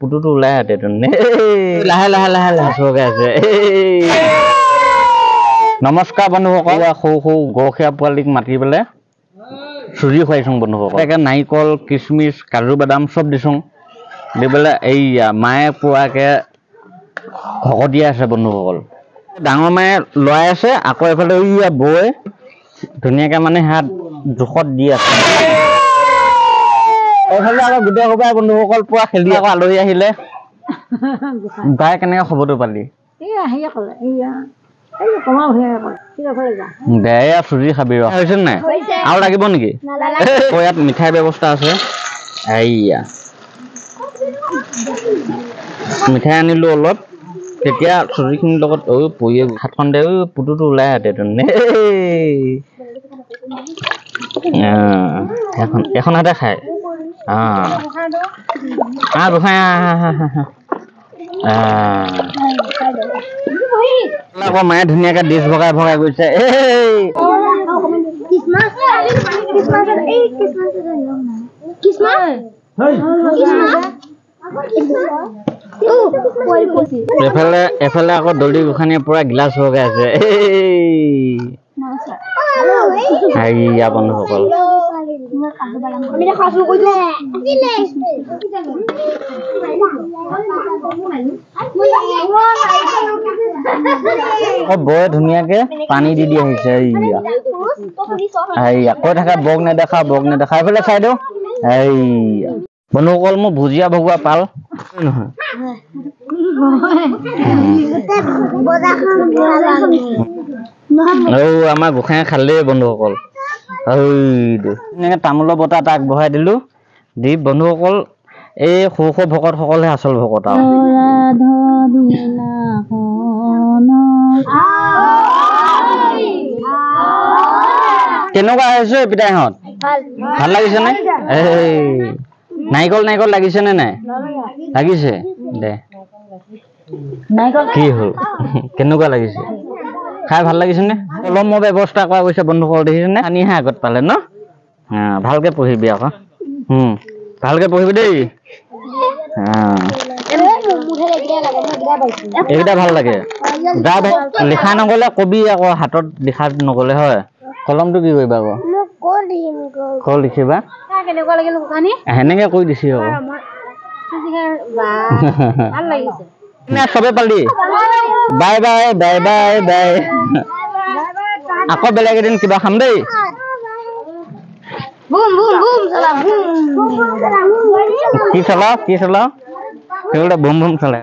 পুতুটো ওলাই আহে লাহে লাহে লাহে লাহে চৰকে আছে নমস্কাৰ বন্ধুসকল সৰু সৰু গৰখীয়া পোৱালিক মাতি পেলাই চুজি খুৱাইছোঁ বন্ধুসকল একে নাৰিকল কিচমিচ কাজু বাদাম চব দিছোঁ দি পেলাই এইয়া মায়ে পোৱাকে ভকতি আছে বন্ধুসকল ডাঙৰ মায়ে লৰাই আছে আকৌ এফালে এইয়া বৈ ধুনীয়াকৈ মানে হাত জোখত দি আছে এইফালে আকৌ গোটেই সোপাই বন্ধুসকল পোৱা খেলি আকৌ আলহী আহিলে বাই কেনেকৈ খবৰটো পালি দে চুজি খাবি হৈছে নাই আৰু লাগিব নেকি ইয়াত মিঠাই ব্যৱস্থা আছে এইয়া মিঠাই আনিলোঁ অলপ তেতিয়া চুজিখিনিৰ লগত পৰি হাতখন দে পুতুটো ওলাই আহে এখন হাতে খায় গোসাঁই আকৌ মায়ে ধুনীয়াকৈ ডিছ ভগাই ভগাই গৈছে এফালে আকৌ দলি গোসাঁনীয়ে পুৰা গিলাচ ভগাই আছে বন্ধুসকল বৌয়ে ধুনীয়াকে পানী দি দি আহিছে কৈ থাকে বক নেদেখা এইফালে চাই দিওঁ বন্ধুসকল মোৰ ভুজিয়া ভগোৱা পাল নহয় আমাৰ গোসাঁই খালেই বন্ধুসকল এনেকে তামোলৰ বঁটা তাক আগবঢ়াই দিলো দি বন্ধুসকল এই সৰু সৰু ভকতসকলে আচল ভকত আৰু কেনেকুৱা হৈছে পিতাইহঁত ভাল লাগিছে নে নাৰিকল লাগিছে নে নাই লাগিছে দে কি হ'ল কেনেকুৱা লাগিছে খাই ভাল লাগিছে নে অলপ মই ব্যৱস্থা কৰা গৈছে বন্ধুসকল দেখিছে নে আনিহে আগত পালে ন ভালকে পঢ়িবি আকৌ ভালকে পঢ়িবি দেই এইকেইটা ভাল লাগে যা লিখা নগলে কবি আকৌ হাতত লিখা নগলে হয় কলমটো কি কৰিবা আকৌ কল লিখিবা সেনেকে কৈ দিছি আকৌ চবে পালি bye bye bye bye bye আকৌ বেলেগ এদিন কিবা খাম দেই কি চলাও বুম বুম চলাই